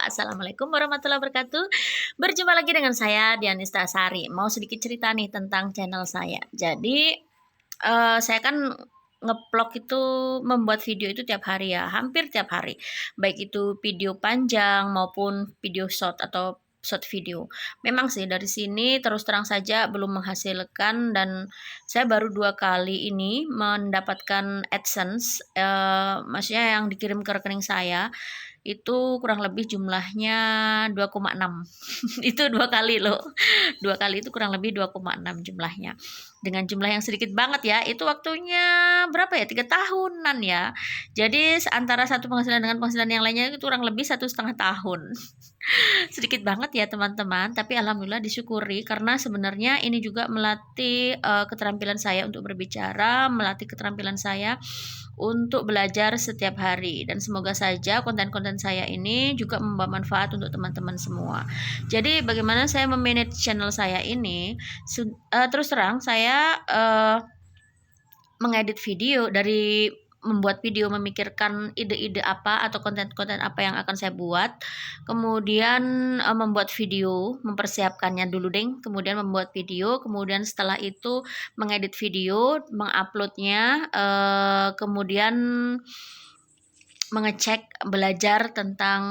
Assalamualaikum warahmatullahi wabarakatuh. Berjumpa lagi dengan saya Dianista Sari. Mau sedikit cerita nih tentang channel saya. Jadi saya kan ngeplog itu membuat video itu tiap hari ya, hampir tiap hari. Baik itu video panjang maupun video short atau short video. Memang sih dari sini terus terang saja belum menghasilkan dan saya baru 2 kali ini mendapatkan AdSense, maksudnya yang dikirim ke rekening saya itu kurang lebih jumlahnya 2,6. Itu 2 kali loh. 2 kali itu kurang lebih 2,6 jumlahnya. Dengan jumlah yang sedikit banget ya, itu waktunya berapa ya? 3 tahunan ya. Jadi antara satu penghasilan dengan penghasilan yang lainnya itu kurang lebih 1,5 tahun. Sedikit banget ya teman-teman, tapi alhamdulillah disyukuri karena sebenarnya ini juga melatih keterampilan saya untuk berbicara, melatih keterampilan saya untuk belajar setiap hari dan semoga saja konten-konten saya ini juga membawa manfaat untuk teman-teman semua. Jadi bagaimana saya memanage channel saya ini, terus terang saya mengedit video dari membuat video, memikirkan ide-ide apa atau konten-konten apa yang akan saya buat, kemudian membuat video, mempersiapkannya dulu deh, kemudian membuat video, kemudian setelah itu mengedit video, menguploadnya, kemudian mengecek, belajar tentang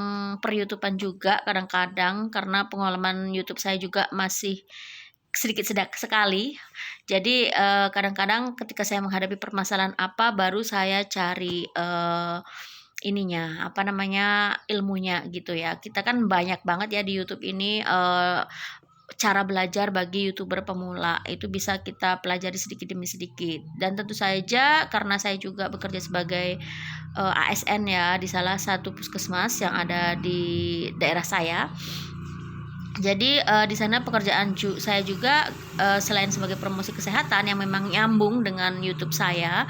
per-YouTubean juga kadang-kadang karena pengalaman YouTube saya juga masih sedikit sekali. Jadi kadang-kadang ketika saya menghadapi permasalahan apa baru saya cari ininya apa namanya ilmunya gitu ya. Kita kan banyak banget ya di YouTube ini cara belajar bagi YouTuber pemula itu bisa kita pelajari sedikit demi sedikit dan tentu saja karena saya juga bekerja sebagai ASN ya di salah satu puskesmas yang ada di daerah saya. Jadi di sana pekerjaan saya juga selain sebagai promosi kesehatan yang memang nyambung dengan YouTube saya.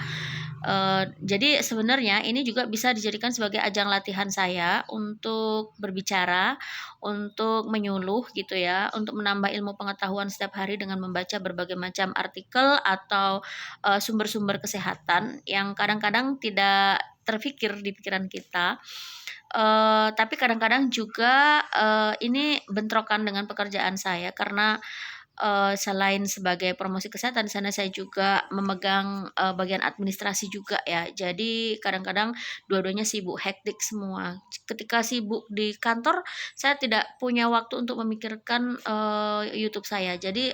Jadi sebenarnya ini juga bisa dijadikan sebagai ajang latihan saya untuk berbicara, untuk menyuluh gitu ya, untuk menambah ilmu pengetahuan setiap hari dengan membaca berbagai macam artikel atau sumber-sumber kesehatan yang kadang-kadang tidak terfikir di pikiran kita. Tapi kadang-kadang juga ini bentrokan dengan pekerjaan saya karena selain sebagai promosi kesehatan di sana saya juga memegang bagian administrasi juga ya. Jadi kadang-kadang dua-duanya sibuk, hektik semua. Ketika sibuk di kantor, saya tidak punya waktu untuk memikirkan YouTube saya. Jadi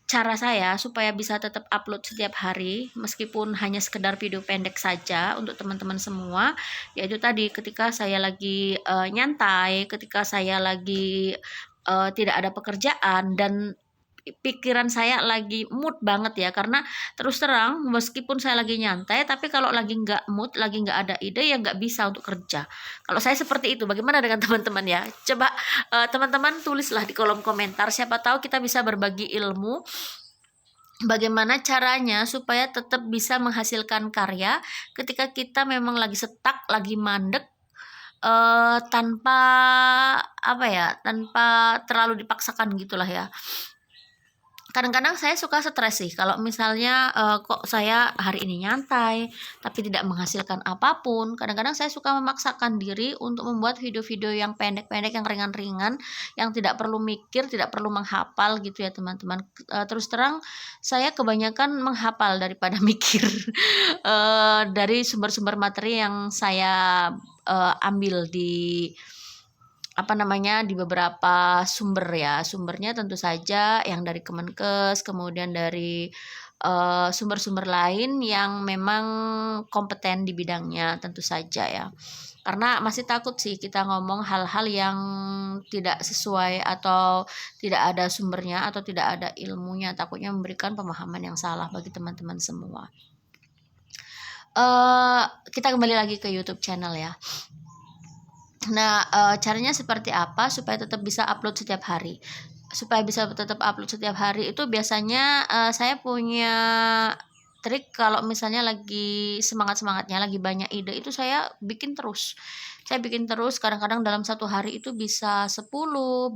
cara saya supaya bisa tetap upload setiap hari meskipun hanya sekedar video pendek saja untuk teman-teman semua, yaitu tadi ketika saya lagi nyantai, ketika saya lagi tidak ada pekerjaan dan pikiran saya lagi mood banget ya karena terus terang meskipun saya lagi nyantai tapi kalau lagi nggak mood, lagi nggak ada ide ya nggak bisa untuk kerja. Kalau saya seperti itu, bagaimana dengan teman-teman ya? Coba teman-teman tulislah di kolom komentar, siapa tahu kita bisa berbagi ilmu bagaimana caranya supaya tetap bisa menghasilkan karya ketika kita memang lagi stuck, lagi mandek, tanpa apa ya, tanpa terlalu dipaksakan gitulah ya. Kadang-kadang saya suka stres sih kalau misalnya kok saya hari ini nyantai tapi tidak menghasilkan apapun. Kadang-kadang saya suka memaksakan diri untuk membuat video-video yang pendek-pendek, yang ringan-ringan, yang tidak perlu mikir, tidak perlu menghafal gitu ya teman-teman. Terus terang saya kebanyakan menghafal daripada mikir dari sumber-sumber materi yang saya ambil di apa namanya di beberapa sumber ya. Sumbernya tentu saja yang dari Kemenkes, kemudian dari sumber-sumber lain yang memang kompeten di bidangnya tentu saja ya. Karena masih takut sih kita ngomong hal-hal yang tidak sesuai atau tidak ada sumbernya atau tidak ada ilmunya, takutnya memberikan pemahaman yang salah bagi teman-teman semua. Kita kembali lagi ke YouTube channel ya. Nah, caranya seperti apa supaya tetap bisa upload setiap hari? Supaya bisa tetap upload setiap hari itu biasanya saya punya trik kalau misalnya lagi semangat-semangatnya, lagi banyak ide itu saya bikin terus. Saya bikin terus kadang-kadang dalam satu hari itu bisa 10,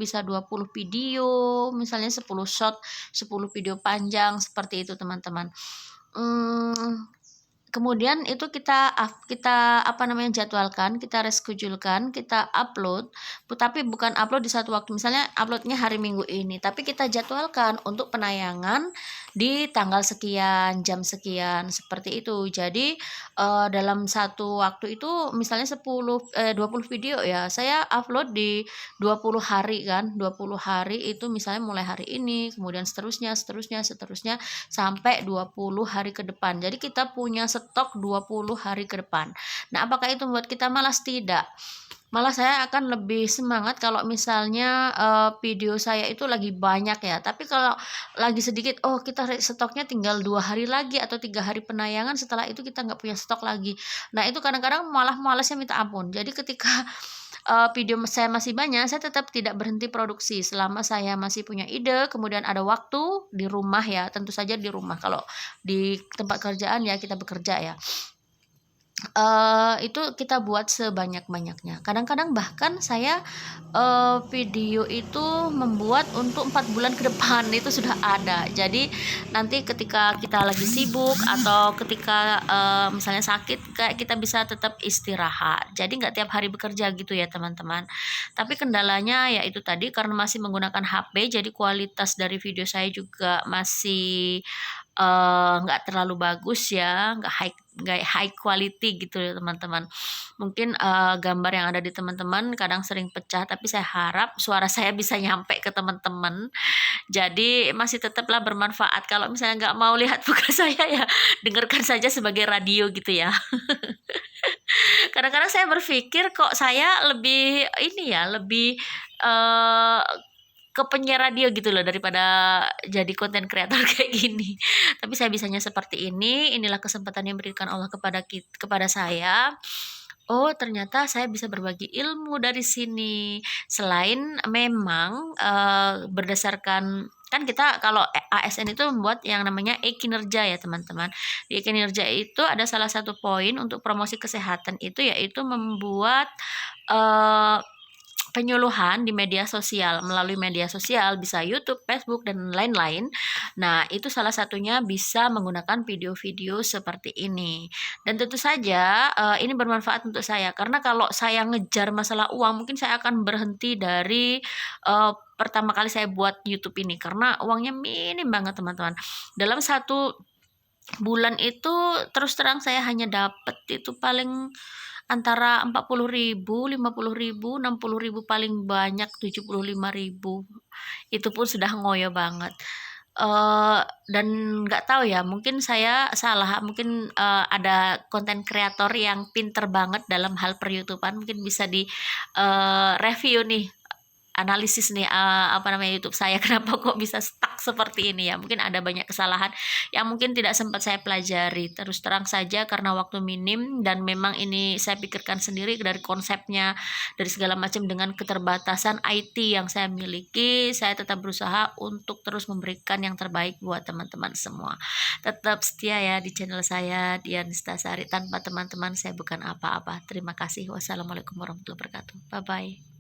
bisa 20 video, misalnya 10 shot, 10 video panjang seperti itu teman-teman. Kemudian itu kita apa namanya, jadwalkan, kita reschedule-kan, kita upload, tapi bukan upload di satu waktu, misalnya upload-nya hari Minggu ini, tapi kita jadwalkan untuk penayangan di tanggal sekian, jam sekian, seperti itu. Jadi, dalam satu waktu itu misalnya 20 video ya, saya upload di 20 hari kan, 20 hari itu misalnya mulai hari ini, kemudian seterusnya seterusnya seterusnya, sampai 20 hari ke depan. Jadi kita punya stok 20 hari ke depan. Nah, apakah itu membuat kita malas? Tidak. Malah saya akan lebih semangat kalau misalnya video saya itu lagi banyak ya. Tapi kalau lagi sedikit, oh kita stoknya tinggal 2 hari lagi atau 3 hari penayangan. Setelah itu kita nggak punya stok lagi. Nah itu kadang-kadang malah malasnya minta ampun. Jadi ketika video saya masih banyak, saya tetap tidak berhenti produksi selama saya masih punya ide, kemudian ada waktu di rumah ya, tentu saja di rumah. Kalau di tempat kerjaan ya kita bekerja ya. Itu kita buat sebanyak-banyaknya. Kadang-kadang bahkan saya, video itu membuat untuk 4 bulan ke depan, itu sudah ada. Jadi nanti ketika kita lagi sibuk atau ketika, misalnya sakit, kayak kita bisa tetap istirahat. Jadi nggak tiap hari bekerja gitu ya teman-teman. Tapi kendalanya ya itu tadi, karena masih menggunakan HP, jadi kualitas dari video saya juga masih nggak terlalu bagus ya, nggak high quality gitu ya teman-teman. Mungkin gambar yang ada di teman-teman kadang sering pecah, tapi saya harap suara saya bisa nyampe ke teman-teman. Jadi masih tetaplah bermanfaat. Kalau misalnya nggak mau lihat muka saya ya dengarkan saja sebagai radio gitu ya. Kadang-kadang saya berpikir kok saya lebih ini ya, lebih eh, ke penyiar radio gitu loh daripada jadi konten kreator kayak gini. Tapi saya bisanya seperti ini, inilah kesempatan yang diberikan Allah kepada saya. Oh, ternyata saya bisa berbagi ilmu dari sini. Selain memang berdasarkan kan kita kalau ASN itu membuat yang namanya e-kinerja ya teman-teman. Di e-kinerja itu ada salah satu poin untuk promosi kesehatan itu yaitu membuat eh, penyuluhan di media sosial, melalui media sosial bisa YouTube, Facebook dan lain-lain. Nah, itu salah satunya bisa menggunakan video-video seperti ini. Dan tentu saja ini bermanfaat untuk saya karena kalau saya ngejar masalah uang, mungkin saya akan berhenti dari pertama kali saya buat YouTube ini karena uangnya minim banget teman-teman. Dalam satu bulan itu terus terang saya hanya dapat itu paling antara 40.000, 50.000, 60.000 paling banyak 75.000. Itu pun sudah ngoyo banget. Dan nggak tahu ya, mungkin saya salah, mungkin ada konten kreator yang pinter banget dalam hal per-YouTubean, mungkin bisa di review nih analisis nih apa namanya YouTube saya kenapa kok bisa stuck seperti ini ya, mungkin ada banyak kesalahan yang mungkin tidak sempat saya pelajari. Terus terang saja karena waktu minim dan memang ini saya pikirkan sendiri dari konsepnya, dari segala macam, dengan keterbatasan IT yang saya miliki, saya tetap berusaha untuk terus memberikan yang terbaik buat teman-teman semua. Tetap setia ya di channel saya Dian Nistasari, tanpa teman-teman saya bukan apa-apa. Terima kasih. Wassalamualaikum warahmatullahi wabarakatuh. Bye bye.